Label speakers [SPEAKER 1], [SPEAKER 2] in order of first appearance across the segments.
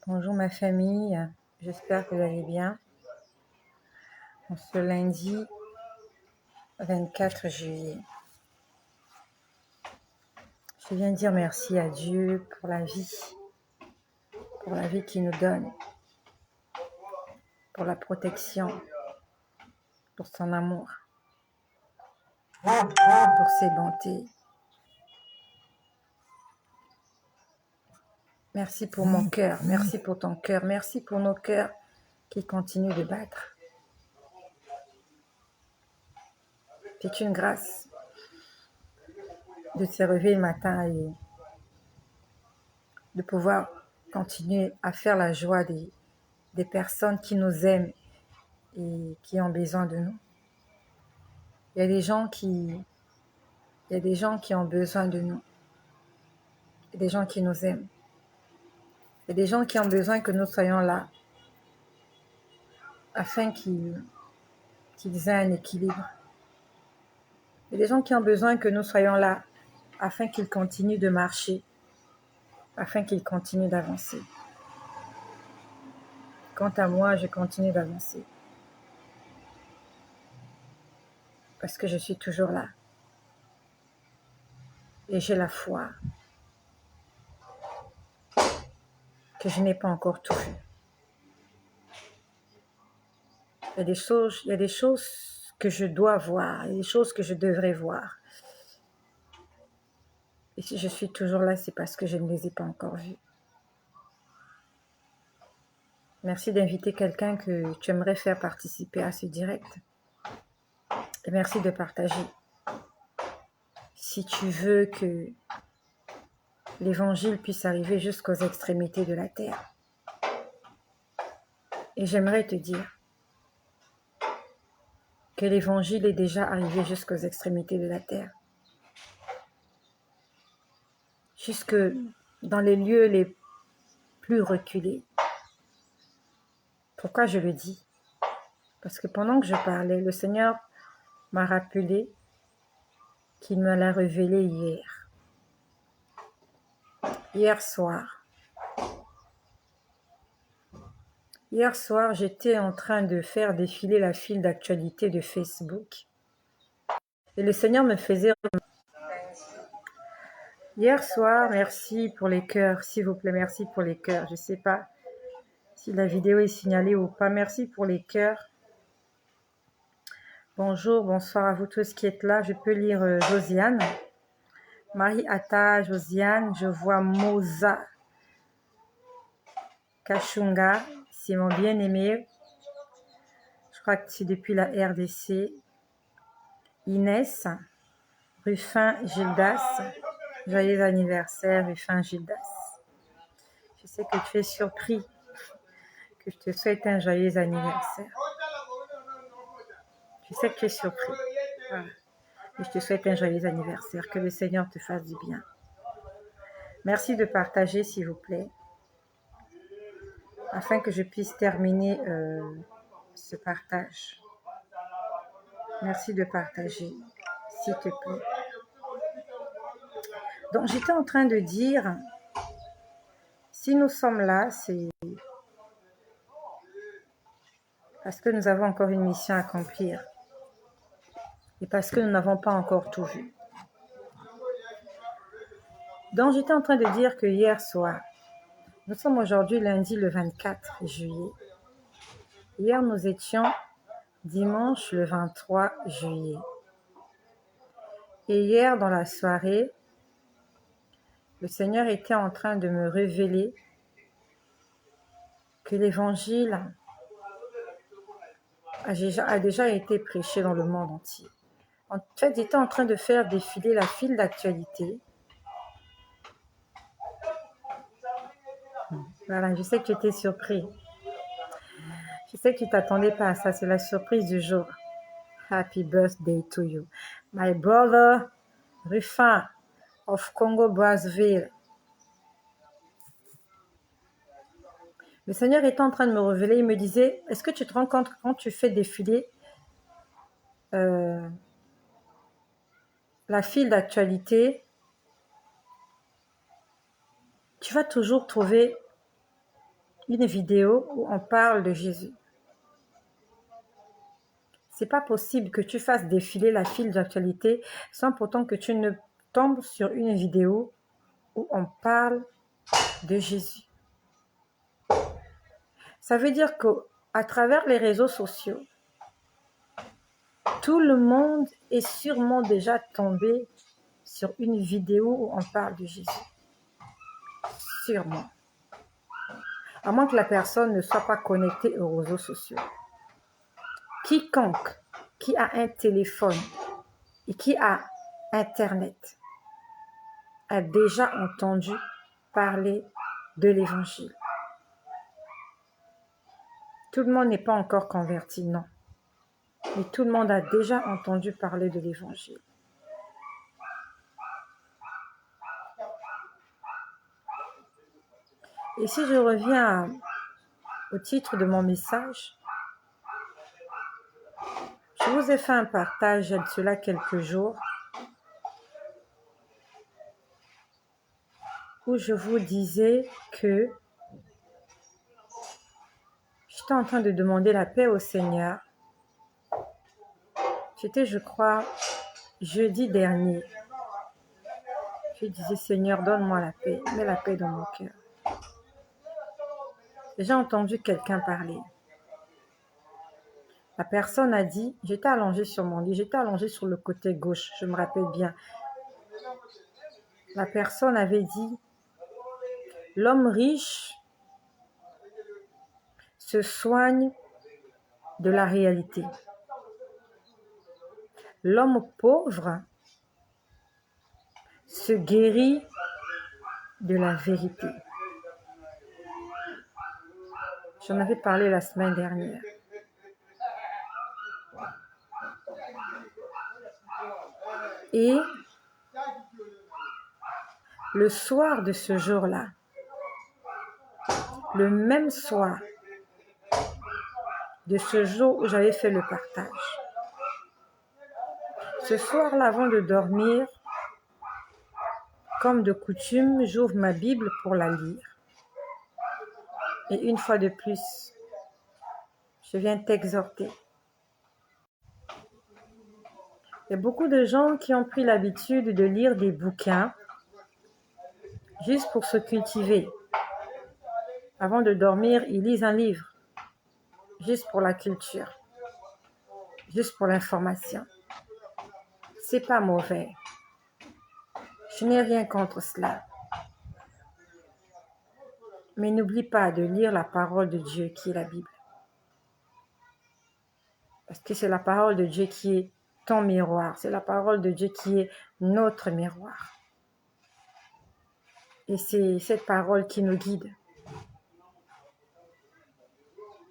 [SPEAKER 1] Bonjour ma famille, j'espère que vous allez bien. En ce lundi 24 juillet, je viens dire merci à Dieu pour la vie qu'il nous donne, pour la protection, pour son amour, pour ses bontés. Merci pour mon cœur, merci pour ton cœur, merci pour nos cœurs qui continuent de battre. C'est une grâce de se réveiller le matin et de pouvoir continuer à faire la joie des personnes qui nous aiment et qui ont besoin de nous. Il y a des gens qui ont besoin de nous. Il y a des gens qui nous aiment. Il y a des gens qui ont besoin que nous soyons là afin qu'ils aient un équilibre. Il y a des gens qui ont besoin que nous soyons là afin qu'ils continuent de marcher, afin qu'ils continuent d'avancer. Quant à moi, je continue d'avancer parce que je suis toujours là et j'ai la foi que je n'ai pas encore tout vu. Il y a des choses que je dois voir, il y a des choses que je devrais voir. Et si je suis toujours là, c'est parce que je ne les ai pas encore vues. Merci d'inviter quelqu'un que tu aimerais faire participer à ce direct. Et merci de partager. Si tu veux que l'évangile puisse arriver jusqu'aux extrémités de la terre. Et j'aimerais te dire que l'évangile est déjà arrivé jusqu'aux extrémités de la terre. Jusque dans les lieux les plus reculés. Pourquoi je le dis? Parce que pendant que je parlais, le Seigneur m'a rappelé qu'il me l'a révélé hier. Hier soir, j'étais en train de faire défiler la file d'actualité de Facebook. Et le Seigneur me faisait... Hier soir, merci pour les cœurs, s'il vous plaît, merci pour les cœurs. Je ne sais pas si la vidéo est signalée ou pas. Merci pour les cœurs. Bonjour, bonsoir à vous tous qui êtes là. Je peux lire Josiane. Marie Atta, Josiane, je vois Moza Kachunga, c'est mon bien-aimé. Je crois que c'est depuis la RDC. Inès, Ruffin Gildas, joyeux anniversaire Ruffin Gildas. Je sais que tu es surpris que je te souhaite un joyeux anniversaire. Je sais que tu es surpris. Voilà. Et je te souhaite un joyeux anniversaire. Que le Seigneur te fasse du bien. Merci de partager, s'il vous plaît, afin que je puisse terminer ce partage. Merci de partager, s'il te plaît. Donc, j'étais en train de dire, si nous sommes là, c'est parce que nous avons encore une mission à accomplir et parce que nous n'avons pas encore tout vu. Donc, j'étais en train de dire que hier soir, nous sommes aujourd'hui lundi le 24 juillet. Hier, nous étions dimanche le 23 juillet. Et hier, dans la soirée, le Seigneur était en train de me révéler que l'évangile a déjà été prêché dans le monde entier. En fait, j'étais en train de faire défiler la file d'actualité. Voilà, je sais que tu étais surpris. Je sais que tu ne t'attendais pas à ça. C'est la surprise du jour. Happy birthday to you. My brother, Ruffin of Congo Brazzaville. Le Seigneur était en train de me révéler. Il me disait, est-ce que tu te rends compte que quand tu fais défiler la file d'actualité, tu vas toujours trouver une vidéo où on parle de Jésus. C'est pas possible que tu fasses défiler la file d'actualité sans pourtant que tu ne tombes sur une vidéo où on parle de Jésus. Ça veut dire qu'à travers les réseaux sociaux, tout le monde est sûrement déjà tombé sur une vidéo où on parle de Jésus. Sûrement. À moins que la personne ne soit pas connectée aux réseaux sociaux. Quiconque qui a un téléphone et qui a Internet a déjà entendu parler de l'Évangile. Tout le monde n'est pas encore converti, non. Mais tout le monde a déjà entendu parler de l'Évangile. Et si je reviens au titre de mon message, je vous ai fait un partage il y a de cela quelques jours où je vous disais que j'étais en train de demander la paix au Seigneur. C'était, je crois, jeudi dernier. Je disais, Seigneur, donne-moi la paix, mets la paix dans mon cœur. J'ai entendu quelqu'un parler. La personne a dit, j'étais allongée sur mon lit, j'étais allongée sur le côté gauche, je me rappelle bien. La personne avait dit, l'homme riche se soigne de la réalité. L'homme pauvre se guérit de la vérité. J'en avais parlé la semaine dernière. Et le soir de ce jour-là, le même soir de ce jour où j'avais fait le partage, ce soir-là, avant de dormir, comme de coutume, j'ouvre ma Bible pour la lire. Et une fois de plus, je viens t'exhorter. Il y a beaucoup de gens qui ont pris l'habitude de lire des bouquins juste pour se cultiver. Avant de dormir, ils lisent un livre, juste pour la culture, juste pour l'information. C'est pas mauvais. Je n'ai rien contre cela. Mais n'oublie pas de lire la parole de Dieu qui est la Bible. Parce que c'est la parole de Dieu qui est ton miroir. C'est la parole de Dieu qui est notre miroir. Et c'est cette parole qui nous guide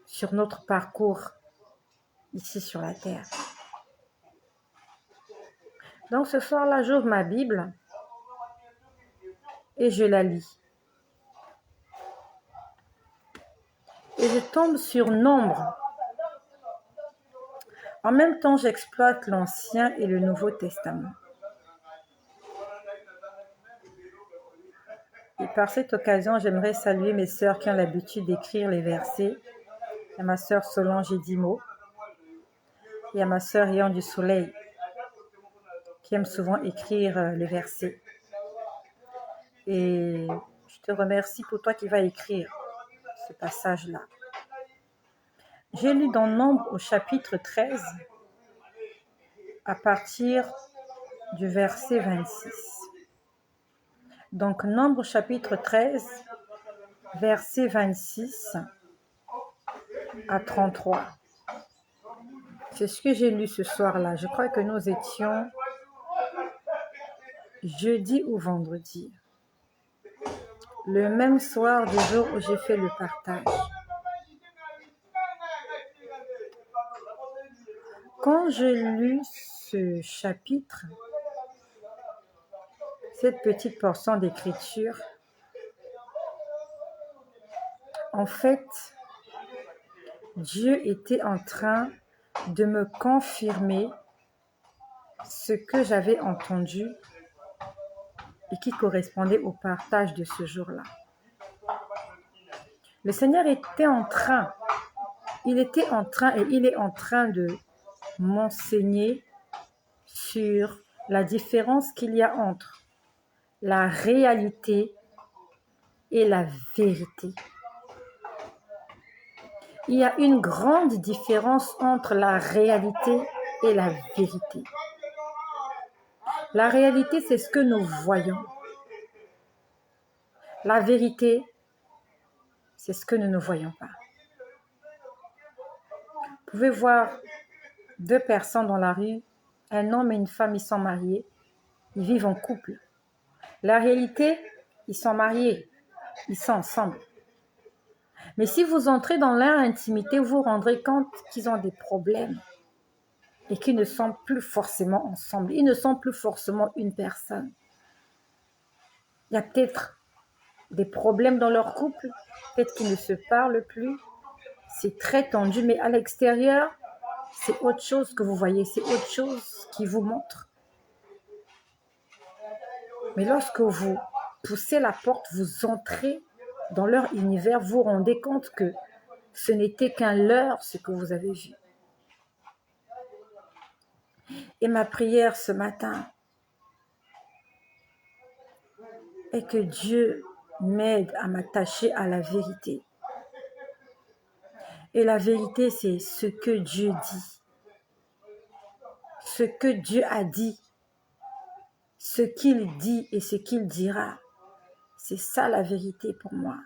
[SPEAKER 1] sur notre parcours ici sur la terre. Donc ce soir-là, j'ouvre ma Bible et je la lis. Et je tombe sur Nombre. En même temps, j'exploite l'Ancien et le Nouveau Testament. Et par cette occasion, j'aimerais saluer mes sœurs qui ont l'habitude d'écrire les versets. Il y a ma sœur Solange Edimo. Il y a ma sœur Yan du Soleil qui aime souvent écrire les versets. Et je te remercie pour toi qui vas écrire ce passage-là. J'ai lu dans Nombre au chapitre 13 à partir du verset 26. Donc Nombre chapitre 13, verset 26 à 33. C'est ce que j'ai lu ce soir-là. Je crois que nous étions jeudi ou vendredi. Le même soir du jour où j'ai fait le partage. Quand j'ai lu ce chapitre, cette petite portion d'écriture, en fait, Dieu était en train de me confirmer ce que j'avais entendu et qui correspondait au partage de ce jour-là. Le Seigneur était en train, il est en train de m'enseigner sur la différence qu'il y a entre la réalité et la vérité. Il y a une grande différence entre la réalité et la vérité. La réalité, c'est ce que nous voyons. La vérité, c'est ce que nous ne voyons pas. Vous pouvez voir deux personnes dans la rue, un homme et une femme, ils sont mariés, ils vivent en couple. La réalité, ils sont mariés, ils sont ensemble. Mais si vous entrez dans leur intimité, vous vous rendrez compte qu'ils ont des problèmes et qu'ils ne sont plus forcément ensemble. Ils ne sont plus forcément une personne. Il y a peut-être des problèmes dans leur couple, peut-être qu'ils ne se parlent plus. C'est très tendu, mais à l'extérieur, c'est autre chose que vous voyez, c'est autre chose qui vous montre. Mais lorsque vous poussez la porte, vous entrez dans leur univers, vous vous rendez compte que ce n'était qu'un leurre, ce que vous avez vu. Et ma prière ce matin est que Dieu m'aide à m'attacher à la vérité. Et la vérité, c'est ce que Dieu dit. Ce que Dieu a dit. Ce qu'il dit et ce qu'il dira. C'est ça la vérité pour moi.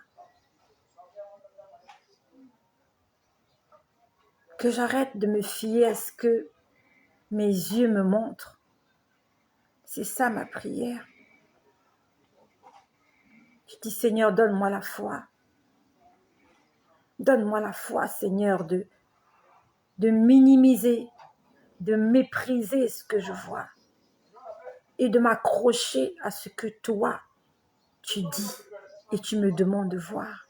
[SPEAKER 1] Que j'arrête de me fier à ce que mes yeux me montrent. C'est ça ma prière. Je dis, Seigneur, donne-moi la foi. Donne-moi la foi, Seigneur, de minimiser, de mépriser ce que je vois et de m'accrocher à ce que toi, tu dis et tu me demandes de voir.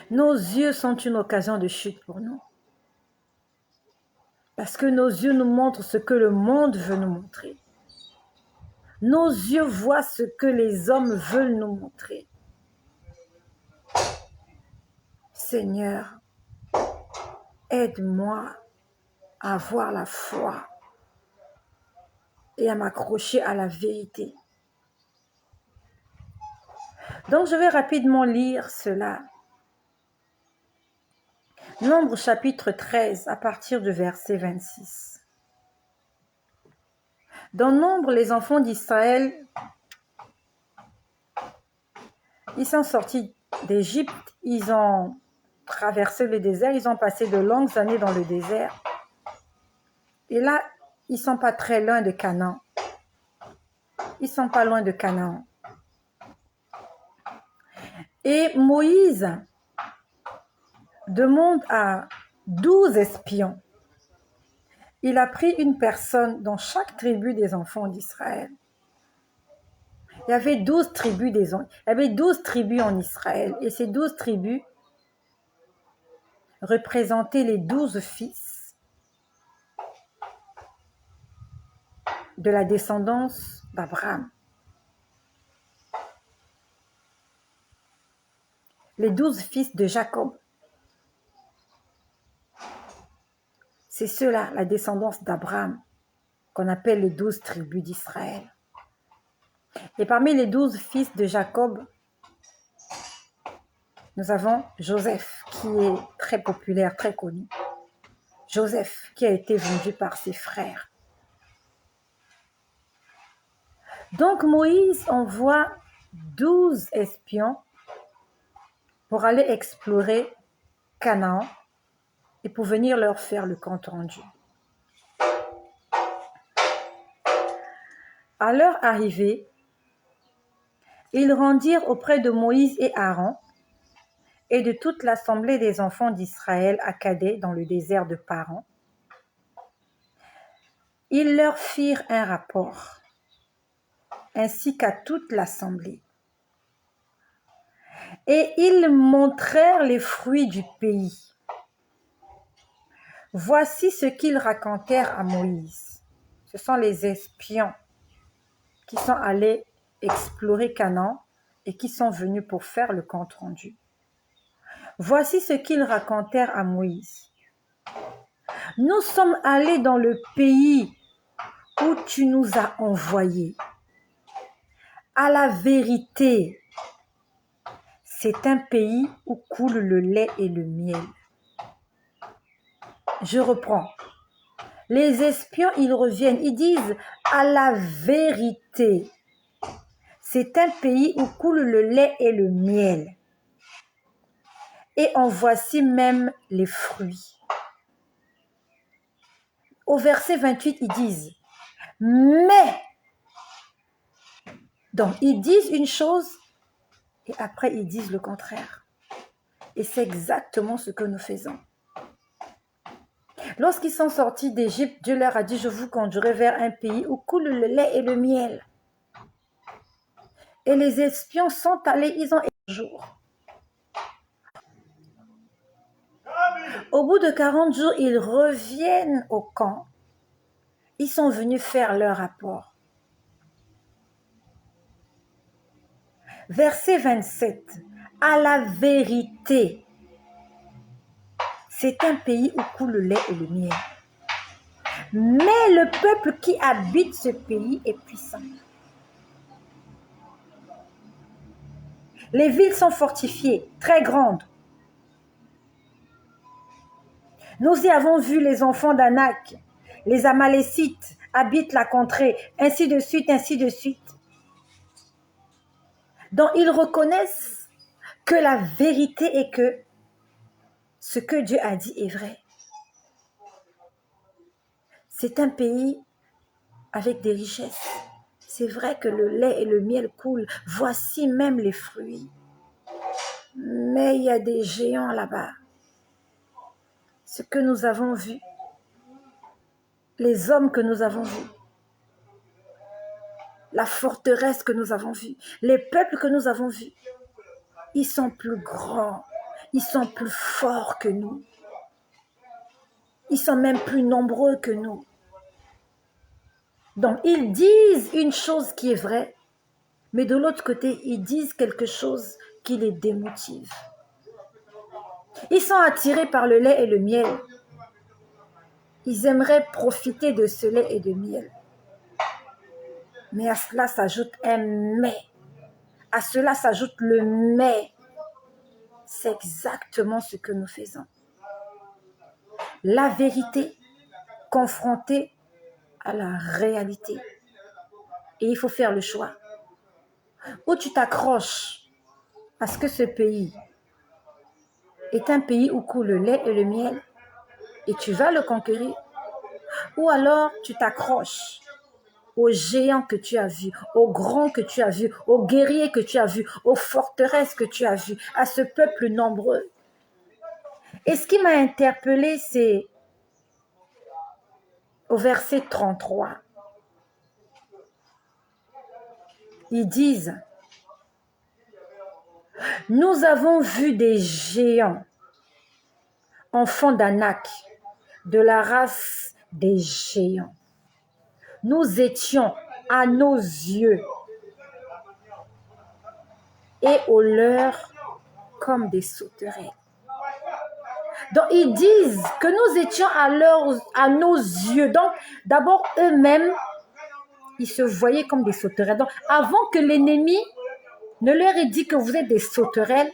[SPEAKER 1] Nos yeux sont une occasion de chute pour nous. Parce que nos yeux nous montrent ce que le monde veut nous montrer. Nos yeux voient ce que les hommes veulent nous montrer. Seigneur, aide-moi à avoir la foi et à m'accrocher à la vérité. Donc, je vais rapidement lire cela. Nombre chapitre 13, à partir du verset 26. Dans Nombre, les enfants d'Israël, ils sont sortis d'Égypte, ils ont traversé le désert, ils ont passé de longues années dans le désert. Et là, ils ne sont pas très loin de Canaan. Ils ne sont pas loin de Canaan. Et Moïse demande à 12 espions. Il a pris une personne dans chaque tribu des enfants d'Israël. Il y avait 12 tribus en Israël. Et ces 12 tribus représentaient les 12 fils de la descendance d'Abraham. Les 12 fils de Jacob. C'est ceux-là, la descendance d'Abraham, qu'on appelle les 12 tribus d'Israël. Et parmi les 12 fils de Jacob, nous avons Joseph, qui est très populaire, très connu. Joseph, qui a été vendu par ses frères. Donc Moïse envoie 12 espions pour aller explorer Canaan et pour venir leur faire le compte rendu. À leur arrivée, ils rendirent auprès de Moïse et Aaron et de toute l'assemblée des enfants d'Israël à Kadé dans le désert de Paran. Ils leur firent un rapport, ainsi qu'à toute l'assemblée. Et ils montrèrent les fruits du pays. Voici ce qu'ils racontèrent à Moïse. Ce sont les espions qui sont allés explorer Canaan et qui sont venus pour faire le compte-rendu. Voici ce qu'ils racontèrent à Moïse. Nous sommes allés dans le pays où tu nous as envoyés. À la vérité, c'est un pays où coule le lait et le miel. Je reprends. Les espions, ils reviennent, ils disent à la vérité, c'est un pays où coule le lait et le miel. Et en voici même les fruits. Au verset 28, ils disent, mais, donc ils disent une chose et après ils disent le contraire. Et c'est exactement ce que nous faisons. Lorsqu'ils sont sortis d'Égypte, Dieu leur a dit, je vous conduirai vers un pays où coule le lait et le miel. Et les espions sont allés, ils ont un jour. Au bout de 40 jours, ils reviennent au camp. Ils sont venus faire leur rapport. Verset 27. À la vérité, c'est un pays où coule le lait et le miel. Mais le peuple qui habite ce pays est puissant. Les villes sont fortifiées, très grandes. Nous y avons vu les enfants d'Anak, les Amalécites habitent la contrée, ainsi de suite, ainsi de suite. Donc ils reconnaissent que la vérité est que ce que Dieu a dit est vrai. C'est un pays avec des richesses. C'est vrai que le lait et le miel coulent. Voici même les fruits. Mais il y a des géants là-bas. Ce que nous avons vu, les hommes que nous avons vus, la forteresse que nous avons vue, les peuples que nous avons vus, ils sont plus grands, ils sont plus forts que nous. Ils sont même plus nombreux que nous. Donc, ils disent une chose qui est vraie, mais de l'autre côté, ils disent quelque chose qui les démotive. Ils sont attirés par le lait et le miel. Ils aimeraient profiter de ce lait et de miel. Mais à cela s'ajoute un mais. À cela s'ajoute le mais. C'est exactement ce que nous faisons. La vérité confrontée à la réalité. Et il faut faire le choix. Ou tu t'accroches à ce que ce pays est un pays où coule le lait et le miel et tu vas le conquérir. Ou alors tu t'accroches aux géants que tu as vus, aux grands que tu as vus, aux guerriers que tu as vus, aux forteresses que tu as vues, à ce peuple nombreux. Et ce qui m'a interpellée, c'est au verset 33. Ils disent, nous avons vu des géants, enfants d'Anak, de la race des géants. Nous étions à nos yeux et aux leurs comme des sauterelles. Donc, ils disent que nous étions à nos yeux. Donc, d'abord, eux-mêmes, ils se voyaient comme des sauterelles. Donc, avant que l'ennemi ne leur ait dit que vous êtes des sauterelles,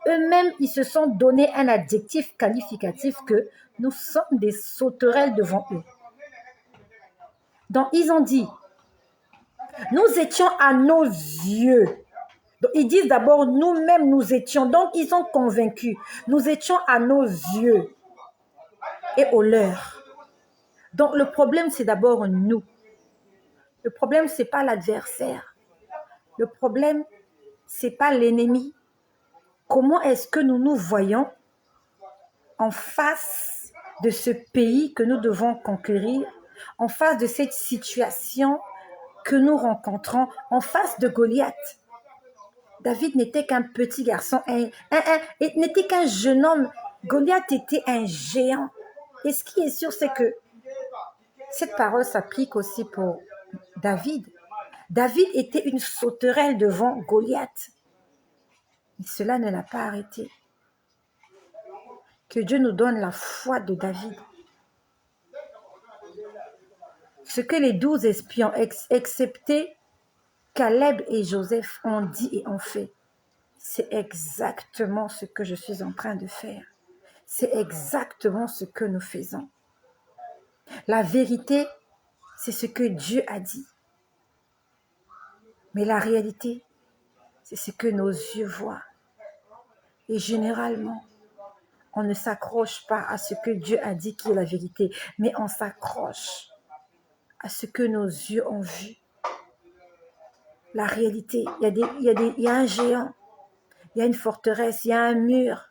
[SPEAKER 1] eux-mêmes, ils se sont donné un adjectif qualificatif que nous sommes des sauterelles devant eux. Donc, ils ont dit, nous étions à nos yeux. Donc, ils disent d'abord, nous-mêmes, nous étions. Donc, ils sont convaincus. Nous étions à nos yeux et aux leurs. Donc, le problème, c'est d'abord nous. Le problème, ce n'est pas l'adversaire. Le problème, ce n'est pas l'ennemi. Comment est-ce que nous nous voyons en face de ce pays que nous devons conquérir, en face de cette situation que nous rencontrons, en face de Goliath? David n'était qu'un petit garçon, n'était qu'un jeune homme. Goliath était un géant. Et ce qui est sûr, c'est que cette parole s'applique aussi pour David. David était une sauterelle devant Goliath. Mais cela ne l'a pas arrêté. Que Dieu nous donne la foi de David. Ce que les 12 espions, excepté Caleb et Joseph, ont dit et ont fait, c'est exactement ce que je suis en train de faire. C'est exactement ce que nous faisons. La vérité, c'est ce que Dieu a dit. Mais la réalité, c'est ce que nos yeux voient. Et généralement, on ne s'accroche pas à ce que Dieu a dit qui est la vérité, mais on s'accroche à ce que nos yeux ont vu. La réalité, il y a un géant, il y a une forteresse, il y a un mur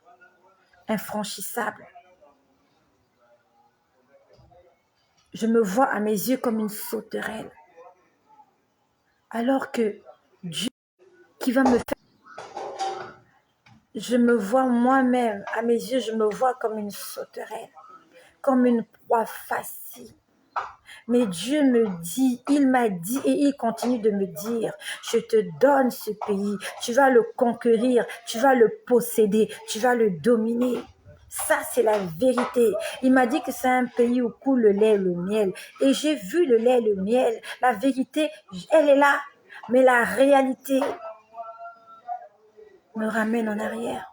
[SPEAKER 1] infranchissable. Je me vois à mes yeux comme une sauterelle. Alors que Dieu qui va me faire, je me vois moi-même, à mes yeux, je me vois comme une sauterelle, comme une proie facile. Mais Dieu me dit, il m'a dit et il continue de me dire, je te donne ce pays, tu vas le conquérir, tu vas le posséder, tu vas le dominer. Ça, c'est la vérité. Il m'a dit que c'est un pays où coule le lait et le miel. Et j'ai vu le lait et le miel. La vérité, elle est là. Mais la réalité me ramène en arrière.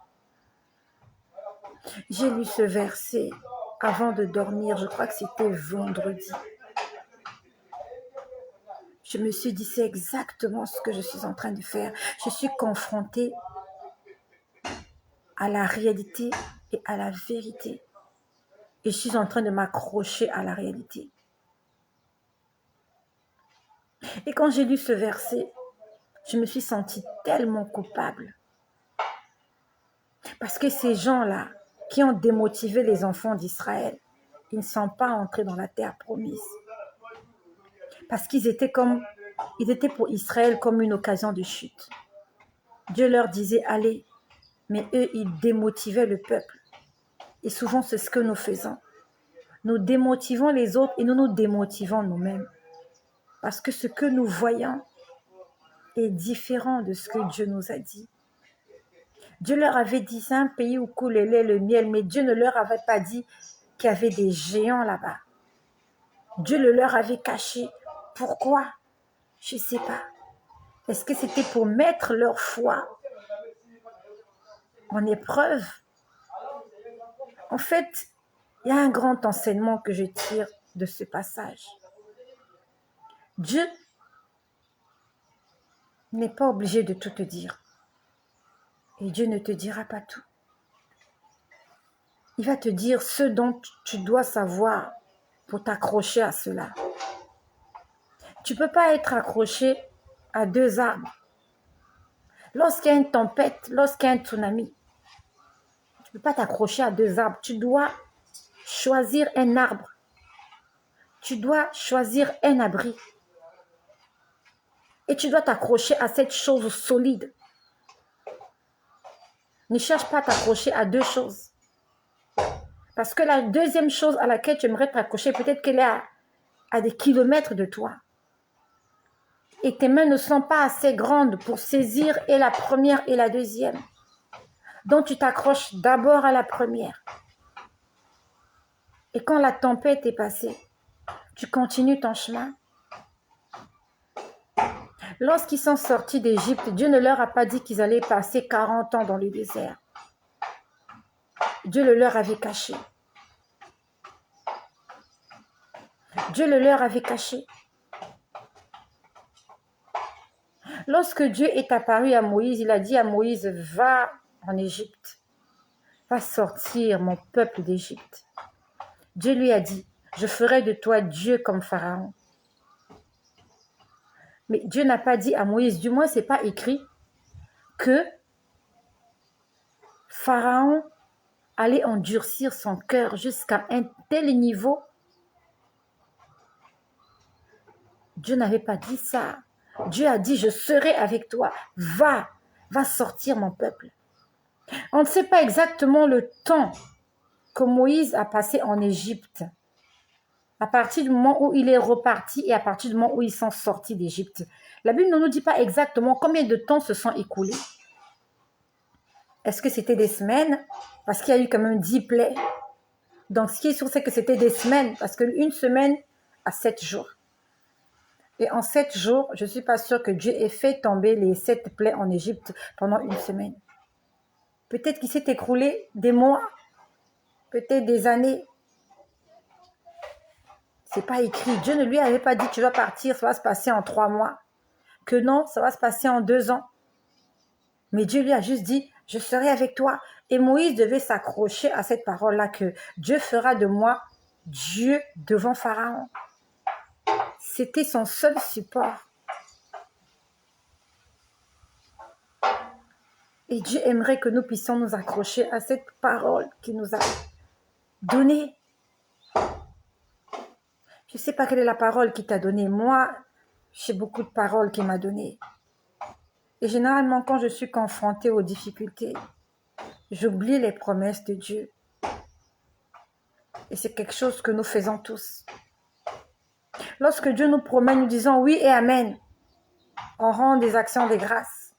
[SPEAKER 1] J'ai lu ce verset avant de dormir. Je crois que c'était vendredi. Je me suis dit, c'est exactement ce que je suis en train de faire. Je suis confrontée à la réalité et à la vérité. Et je suis en train de m'accrocher à la réalité. Et quand j'ai lu ce verset, je me suis sentie tellement coupable. Parce que ces gens-là qui ont démotivé les enfants d'Israël, ils ne sont pas entrés dans la terre promise. Parce qu'ils étaient pour Israël comme une occasion de chute. Dieu leur disait, allez, mais eux, ils démotivaient le peuple. Et souvent, c'est ce que nous faisons. Nous démotivons les autres et nous nous démotivons nous-mêmes. Parce que ce que nous voyons est différent de ce que Dieu nous a dit. Dieu leur avait dit, c'est un pays où coule le lait, le miel, mais Dieu ne leur avait pas dit qu'il y avait des géants là-bas. Dieu le leur avait caché. Pourquoi? Je ne sais pas. Est-ce que c'était pour mettre leur foi en épreuve? En fait, il y a un grand enseignement que je tire de ce passage. Dieu n'est pas obligé de tout te dire. Et Dieu ne te dira pas tout. Il va te dire ce dont tu dois savoir pour t'accrocher à cela. Tu ne peux pas être accroché à 2 arbres. Lorsqu'il y a une tempête, lorsqu'il y a un tsunami, tu ne peux pas t'accrocher à 2 arbres. Tu dois choisir un arbre. Tu dois choisir un abri. Et tu dois t'accrocher à cette chose solide. Ne cherche pas à t'accrocher à 2 choses. Parce que la deuxième chose à laquelle tu aimerais t'accrocher, peut-être qu'elle est à des kilomètres de toi. Et tes mains ne sont pas assez grandes pour saisir et la première et la deuxième. Donc tu t'accroches d'abord à la première. Et quand la tempête est passée, tu continues ton chemin. Lorsqu'ils sont sortis d'Égypte, Dieu ne leur a pas dit qu'ils allaient passer 40 ans dans le désert. Dieu le leur avait caché. Dieu le leur avait caché. Lorsque Dieu est apparu à Moïse, il a dit à Moïse, va en Égypte, va sortir mon peuple d'Égypte. Dieu lui a dit, je ferai de toi Dieu comme Pharaon. Mais Dieu n'a pas dit à Moïse, du moins ce n'est pas écrit, que Pharaon allait endurcir son cœur jusqu'à un tel niveau. Dieu n'avait pas dit ça. Dieu a dit, je serai avec toi. Va sortir mon peuple. On ne sait pas exactement le temps que Moïse a passé en Égypte. À partir du moment où il est reparti et à partir du moment où ils sont sortis d'Égypte. La Bible ne nous dit pas exactement combien de temps se sont écoulés. Est-ce que c'était des semaines? Parce qu'il y a eu quand même 10 plaies. Donc, ce qui est sûr, c'est que c'était des semaines. Parce qu'une semaine a 7 jours. Et en 7 jours, je ne suis pas sûre que Dieu ait fait tomber les 7 plaies en Égypte pendant une semaine. Peut-être qu'il s'est écroulé des mois, peut-être des années. C'est pas écrit. Dieu ne lui avait pas dit tu dois partir, ça va se passer en 3 mois. Que non, ça va se passer en 2 ans. Mais Dieu lui a juste dit je serai avec toi. Et Moïse devait s'accrocher à cette parole-là que Dieu fera de moi Dieu devant Pharaon. C'était son seul support. Et Dieu aimerait que nous puissions nous accrocher à cette parole qu'il nous a donnée. Je ne sais pas quelle est la parole qu'il t'a donnée. Moi, j'ai beaucoup de paroles qu'il m'a données. Et généralement, quand je suis confrontée aux difficultés, j'oublie les promesses de Dieu. Et c'est quelque chose que nous faisons tous. Lorsque Dieu nous promet, nous disons oui et amen. On rend des actions de grâce.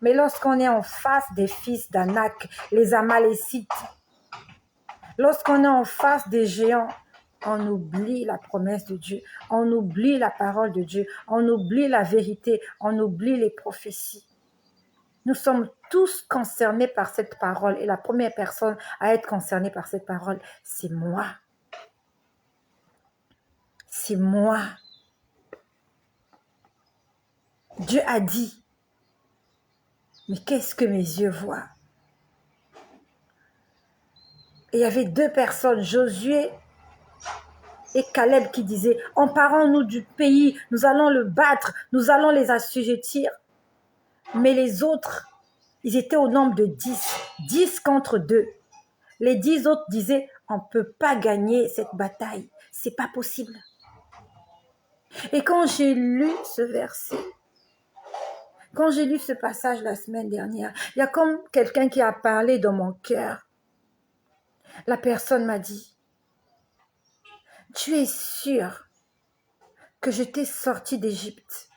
[SPEAKER 1] Mais lorsqu'on est en face des fils d'Anak, les Amalécites, lorsqu'on est en face des géants, on oublie la promesse de Dieu, on oublie la parole de Dieu, on oublie la vérité, on oublie les prophéties. Nous sommes tous concernés par cette parole et la première personne à être concernée par cette parole, c'est moi. C'est moi. Dieu a dit, mais qu'est-ce que mes yeux voient? Et il y avait 2 personnes, Josué et Caleb, qui disaient, emparons-nous du pays, nous allons le battre, nous allons les assujettir. Mais les autres, ils étaient au nombre de 10 contre 2. Les 10 autres disaient, on ne peut pas gagner cette bataille, c'est pas possible. Et quand j'ai lu ce verset, quand j'ai lu ce passage la semaine dernière, il y a comme quelqu'un qui a parlé dans mon cœur. La personne m'a dit, tu es sûr que je t'ai sorti d'Égypte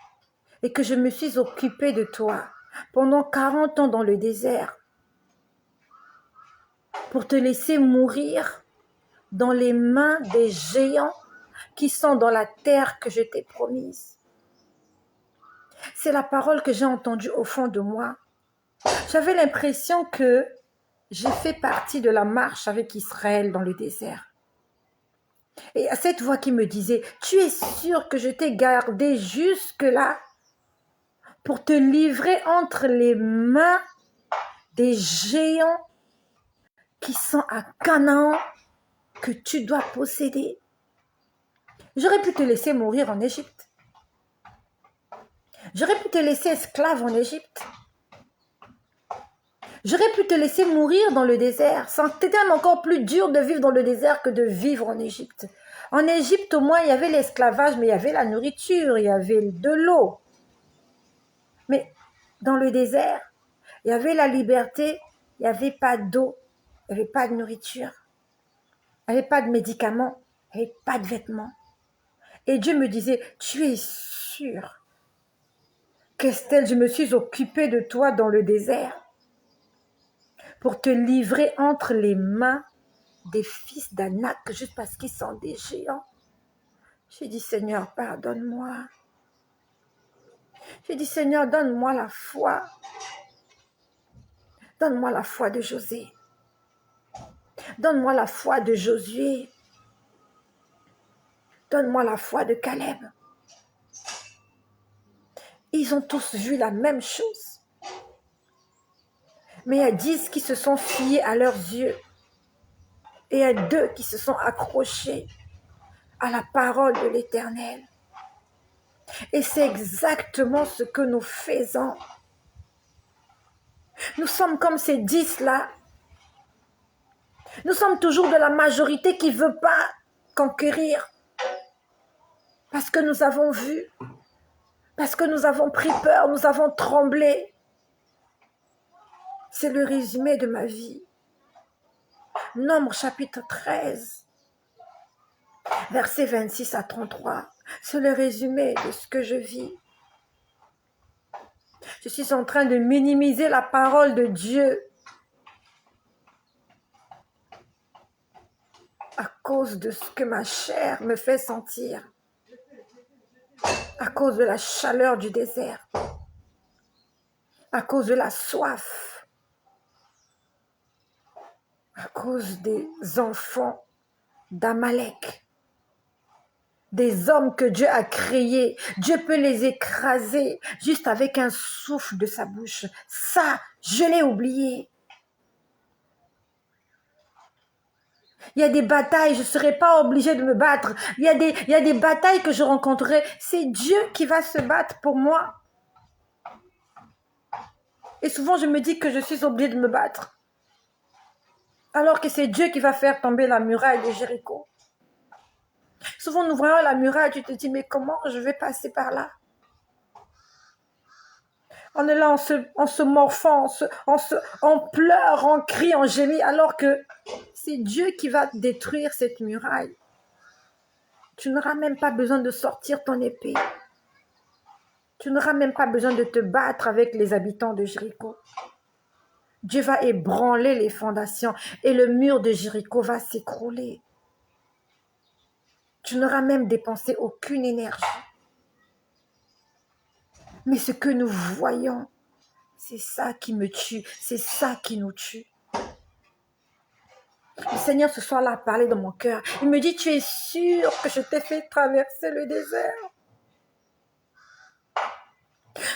[SPEAKER 1] et que je me suis occupée de toi pendant 40 ans dans le désert pour te laisser mourir dans les mains des géants qui sont dans la terre que je t'ai promise. C'est la parole que j'ai entendue au fond de moi. J'avais l'impression que j'ai fait partie de la marche avec Israël dans le désert. Et à cette voix qui me disait, tu es sûr que je t'ai gardé jusque-là pour te livrer entre les mains des géants qui sont à Canaan que tu dois posséder. J'aurais pu te laisser mourir en Égypte. J'aurais pu te laisser esclave en Égypte. J'aurais pu te laisser mourir dans le désert. C'était même encore plus dur de vivre dans le désert que de vivre en Égypte. En Égypte, au moins, il y avait l'esclavage, mais il y avait la nourriture, il y avait de l'eau. Mais dans le désert, il y avait la liberté, il n'y avait pas d'eau, il n'y avait pas de nourriture, il n'y avait pas de médicaments, il n'y avait pas de vêtements. Et Dieu me disait, tu es sûre qu'Estelle, je me suis occupée de toi dans le désert pour te livrer entre les mains des fils d'Anak juste parce qu'ils sont des géants. J'ai dit, Seigneur, pardonne-moi. J'ai dit, Seigneur, donne-moi la foi. Donne-moi la foi de José. Donne-moi la foi de Josué. Donne-moi la foi de Caleb. Ils ont tous vu la même chose. Mais il y a 10 qui se sont fiés à leurs yeux. Et il y a 2 qui se sont accrochés à la parole de l'Éternel. Et c'est exactement ce que nous faisons. Nous sommes comme ces 10-là. Nous sommes toujours de la majorité qui ne veut pas conquérir. Parce que nous avons vu. Parce que nous avons pris peur, nous avons tremblé. C'est le résumé de ma vie. Nombre chapitre 13, versets 26 à 33. C'est le résumé de ce que je vis. Je suis en train de minimiser la parole de Dieu à cause de ce que ma chair me fait sentir, à cause de la chaleur du désert, à cause de la soif, à cause des enfants d'Amalek, des hommes que Dieu a créés. Dieu peut les écraser juste avec un souffle de sa bouche. Ça, je l'ai oublié. Il y a des batailles, je ne serai pas obligée de me battre. Il y a des batailles que je rencontrerai. C'est Dieu qui va se battre pour moi. Et souvent, je me dis que je suis obligée de me battre. Alors que c'est Dieu qui va faire tomber la muraille de Jéricho. Souvent, nous voyons la muraille, tu te dis, mais comment je vais passer par là? On est là, on se morfant, on pleure, on crie, on gémit, alors que c'est Dieu qui va détruire cette muraille. Tu n'auras même pas besoin de sortir ton épée. Tu n'auras même pas besoin de te battre avec les habitants de Jéricho. Dieu va ébranler les fondations et le mur de Jéricho va s'écrouler. Tu n'auras même dépensé aucune énergie. Mais ce que nous voyons, c'est ça qui me tue, c'est ça qui nous tue. Le Seigneur ce soir-là a parlé dans mon cœur. Il me dit, tu es sûr que je t'ai fait traverser le désert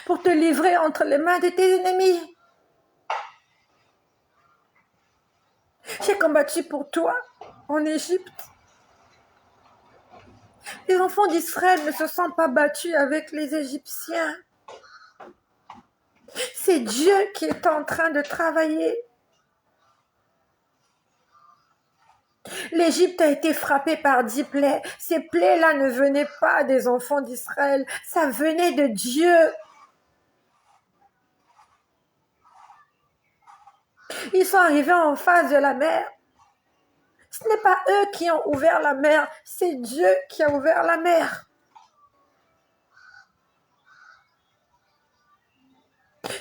[SPEAKER 1] pour te livrer entre les mains de tes ennemis. J'ai combattu pour toi en Égypte. Les enfants d'Israël ne se sont pas battus avec les Égyptiens. C'est Dieu qui est en train de travailler. L'Égypte a été frappée par 10 plaies. Ces plaies-là ne venaient pas des enfants d'Israël, ça venait de Dieu. Ils sont arrivés en face de la mer. Ce n'est pas eux qui ont ouvert la mer, c'est Dieu qui a ouvert la mer.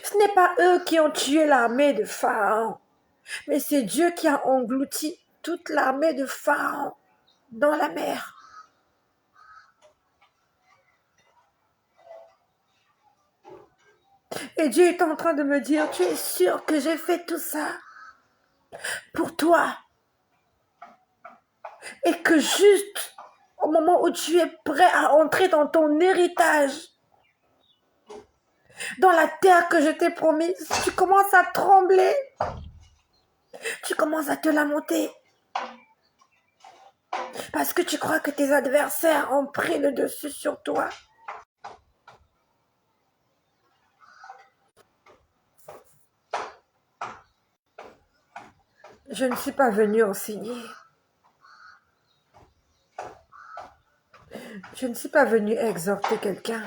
[SPEAKER 1] Ce n'est pas eux qui ont tué l'armée de Pharaon, mais c'est Dieu qui a englouti toute l'armée de Pharaon dans la mer. Et Dieu est en train de me dire, tu es sûr que j'ai fait tout ça pour toi? Et que juste au moment où tu es prêt à entrer dans ton héritage, dans la terre que je t'ai promise, tu commences à trembler, tu commences à te lamenter, parce que tu crois que tes adversaires ont pris le dessus sur toi. Je ne suis pas venue enseigner. Je ne suis pas venue exhorter quelqu'un.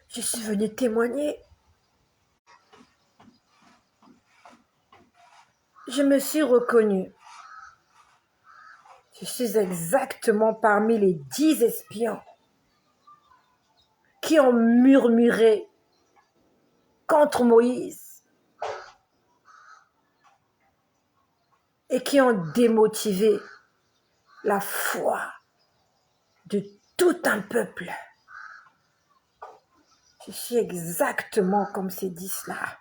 [SPEAKER 1] Je suis venue témoigner. Je me suis reconnue. Je suis exactement parmi les 10 espions qui ont murmuré contre Moïse et qui ont démotivé la foi de tout un peuple. Je suis exactement comme ces 10-là.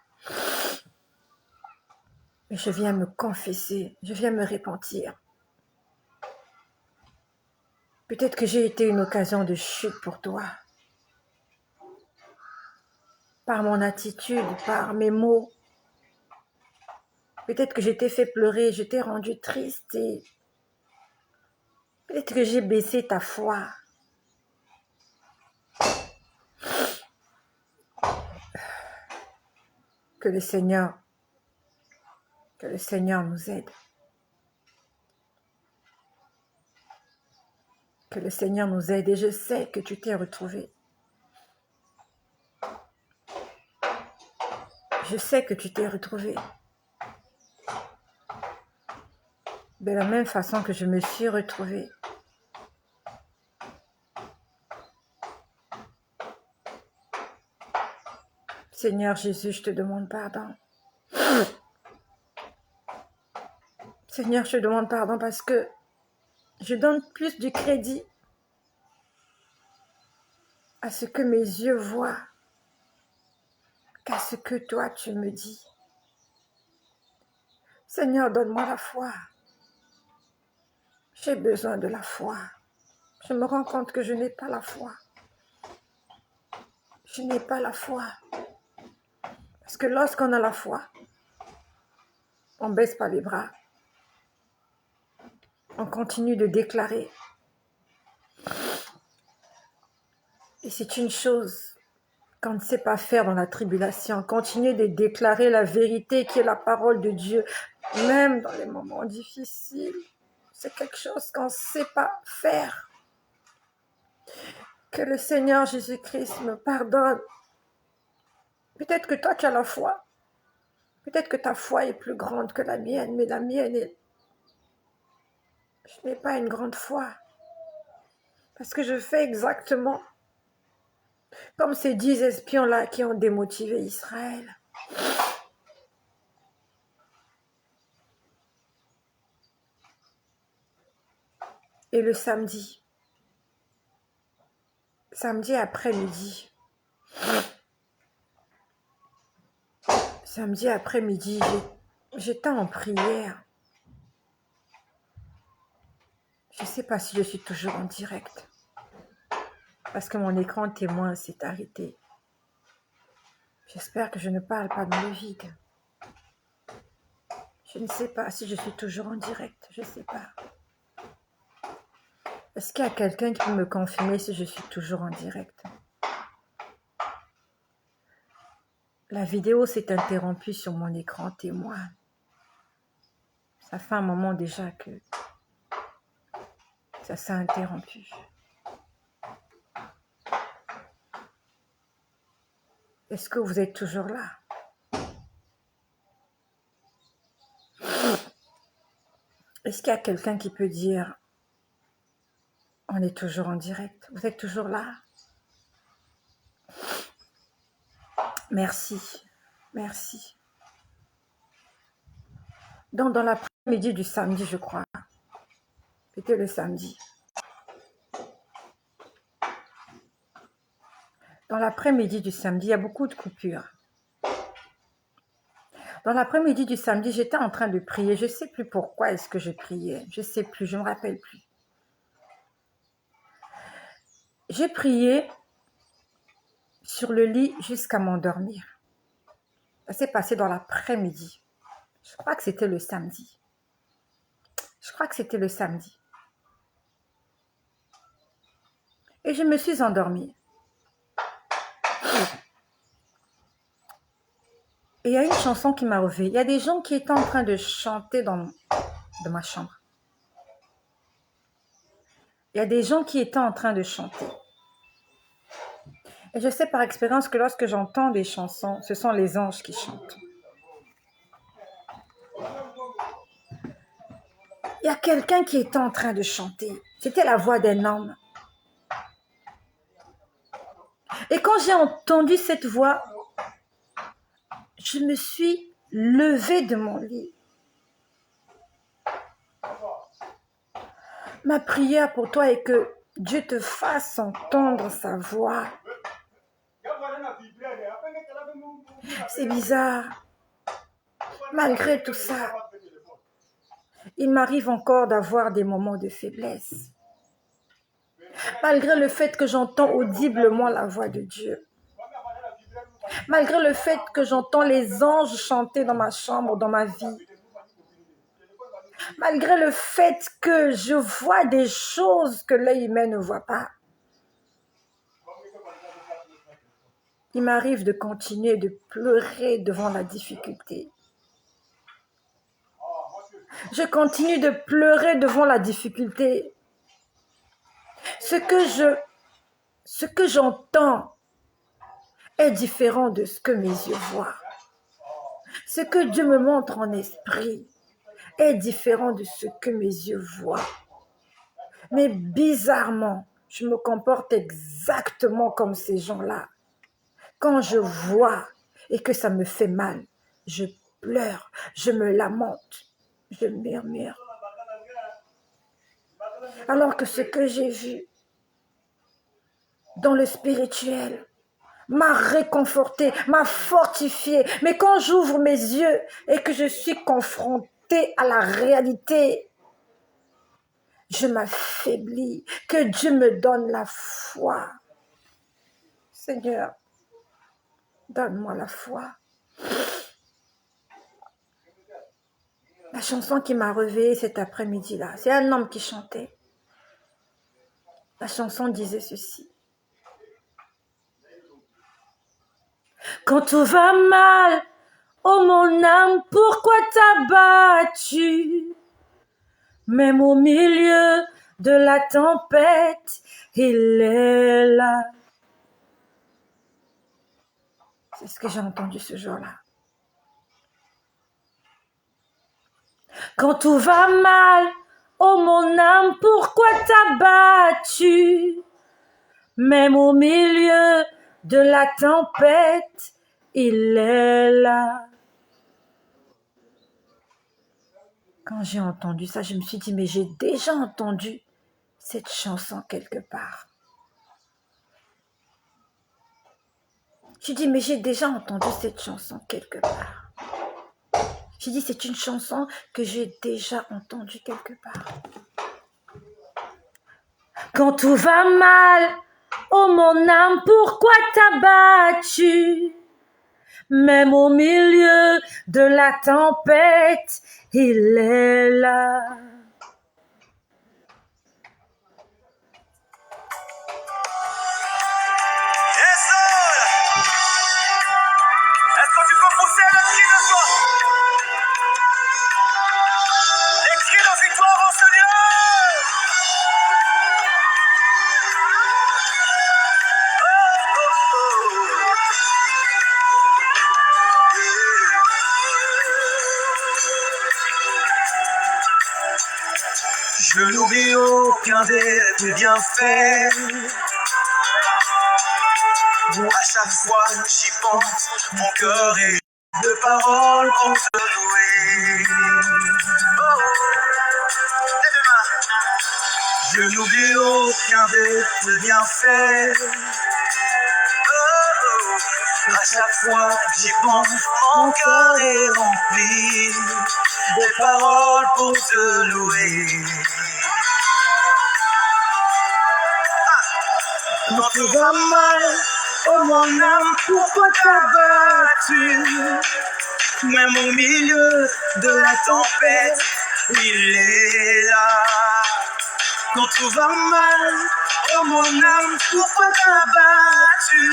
[SPEAKER 1] Mais je viens me confesser, je viens me repentir. Peut-être que j'ai été une occasion de chute pour toi. Par mon attitude, par mes mots. Peut-être que je t'ai fait pleurer, je t'ai rendu triste et peut-être que j'ai baissé ta foi. Que le Seigneur nous aide. Que le Seigneur nous aide et je sais que tu t'es retrouvé. Je sais que tu t'es retrouvé. De la même façon que je me suis retrouvée. Seigneur Jésus, je te demande pardon. Seigneur, je te demande pardon parce que je donne plus du crédit à ce que mes yeux voient qu'à ce que toi tu me dis. Seigneur, donne-moi la foi. J'ai besoin de la foi. Je me rends compte que je n'ai pas la foi. Je n'ai pas la foi. Parce que lorsqu'on a la foi, on ne baisse pas les bras. On continue de déclarer. Et c'est une chose qu'on ne sait pas faire dans la tribulation. Continuer de déclarer la vérité qui est la parole de Dieu, même dans les moments difficiles. C'est quelque chose qu'on ne sait pas faire. Que le Seigneur Jésus-Christ me pardonne. Peut-être que toi, tu as la foi. Peut-être que ta foi est plus grande que la mienne, mais la mienne est... Je n'ai pas une grande foi. Parce que je fais exactement comme ces 10 espions-là qui ont démotivé Israël. Et le samedi après-midi, j'étais en prière. Je ne sais pas si je suis toujours en direct. Parce que mon écran témoin s'est arrêté. J'espère que je ne parle pas dans le vide. Je ne sais pas si je suis toujours en direct. Je ne sais pas. Est-ce qu'il y a quelqu'un qui peut me confirmer si je suis toujours en direct? La vidéo s'est interrompue sur mon écran témoin. Ça fait un moment déjà que ça s'est interrompu. Est-ce que vous êtes toujours là? Est-ce qu'il y a quelqu'un qui peut dire on est toujours en direct? Vous êtes toujours là? Merci. Merci. Donc, dans l'après-midi du samedi, je crois. C'était le samedi. Dans l'après-midi du samedi, il y a beaucoup de coupures. Dans l'après-midi du samedi, j'étais en train de prier. Je ne sais plus pourquoi est-ce que je priais. Je ne sais plus, je ne me rappelle plus. J'ai prié sur le lit jusqu'à m'endormir. Ça s'est passé dans l'après-midi. Je crois que c'était le samedi. Et je me suis endormie. Et il y a une chanson qui m'a réveillée. Il y a des gens qui étaient en train de chanter dans ma chambre. Il y a des gens qui étaient en train de chanter. Et je sais par expérience que lorsque j'entends des chansons, ce sont les anges qui chantent. Il y a quelqu'un qui était en train de chanter. C'était la voix d'un homme. Et quand j'ai entendu cette voix, je me suis levée de mon lit. Ma prière pour toi est que Dieu te fasse entendre sa voix. C'est bizarre. Malgré tout ça, il m'arrive encore d'avoir des moments de faiblesse. Malgré le fait que j'entends audiblement la voix de Dieu. Malgré le fait que j'entends les anges chanter dans ma chambre, dans ma vie. Malgré le fait que je vois des choses que l'œil humain ne voit pas. Il m'arrive de continuer de pleurer devant la difficulté. Je continue de pleurer devant la difficulté. Ce que j'entends est différent de ce que mes yeux voient. Ce que Dieu me montre en esprit est différent de ce que mes yeux voient. Mais bizarrement, je me comporte exactement comme ces gens-là. Quand je vois et que ça me fait mal, je pleure, je me lamente, je murmure. Alors que ce que j'ai vu dans le spirituel m'a réconforté, m'a fortifié. Mais quand j'ouvre mes yeux et que je suis confrontée à la réalité, je m'affaiblis. Que Dieu me donne la foi. Seigneur, donne-moi la foi. La chanson qui m'a réveillée cet après-midi-là, c'est un homme qui chantait. La chanson disait ceci. Quand tout va mal, oh mon âme, pourquoi t'as battu? Même au milieu de la tempête, il est là. C'est ce que j'ai entendu ce jour-là. Quand tout va mal, oh mon âme, pourquoi t'as battu? Même au milieu de la tempête, il est là. Quand j'ai entendu ça, je me suis dit, mais j'ai déjà entendu cette chanson quelque part. J'ai dit, mais j'ai déjà entendu cette chanson quelque part. J'ai dit, c'est une chanson que j'ai déjà entendue quelque part. Quand tout va mal, oh mon âme, pourquoi t'as battu? Même au milieu de la tempête, il est là.
[SPEAKER 2] Est-ce que tu peux pousser le cri de joie? Les cris de victoire au Seigneur! Je n'oublie aucun des bienfaits. À chaque fois j'y pense, mon cœur est de paroles pour te louer. Je n'oublie aucun des bienfaits. À chaque fois j'y pense, mon cœur est rempli de paroles pour te louer. Quand tout va mal, oh mon âme, pourquoi t'as battu? Même au milieu de la tempête, il est là. Quand tout va mal, oh mon âme, pourquoi t'as battu?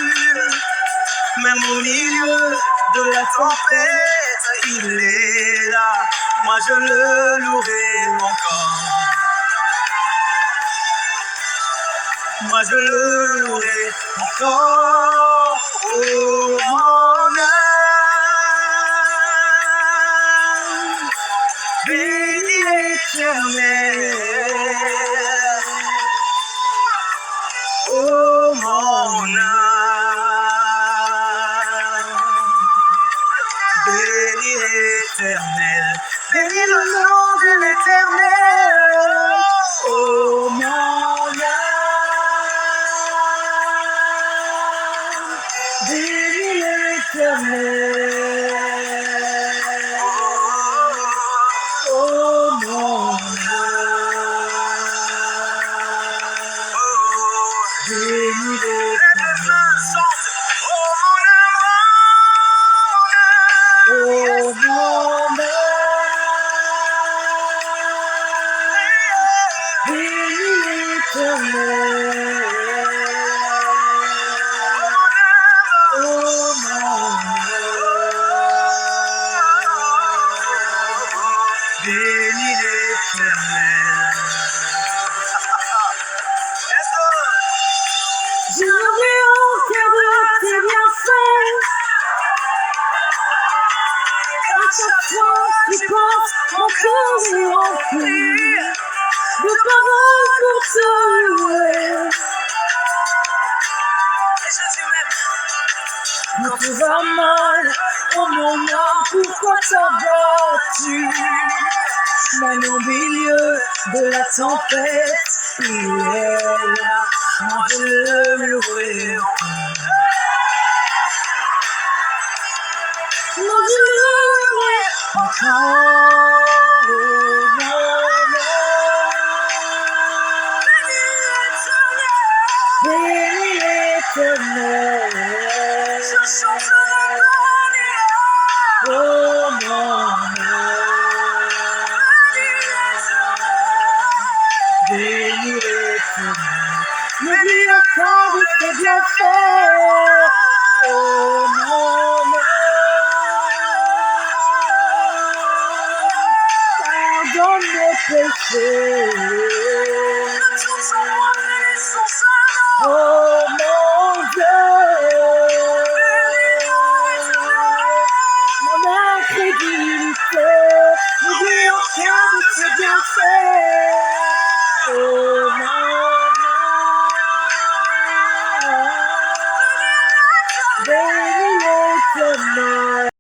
[SPEAKER 2] Même au milieu de la tempête, il est là. Moi je le louerai encore. Moi je le louerai encore. Oh mon âme, bénis l'Éternel. Oh mon âme, bénis l'Éternel. Bénis le nom de l'Éternel. Oh mon âme, bénis l'Éternel. Oh mon âme, bénis l'Éternel. Oh mon âme, bénis l'Éternel. Oh mon âme. Quand tout va mal, oh mon âme, pourquoi t'as battu? Même au milieu de la tempête, il est là, moi je le louerai. Moi je le louerai encore.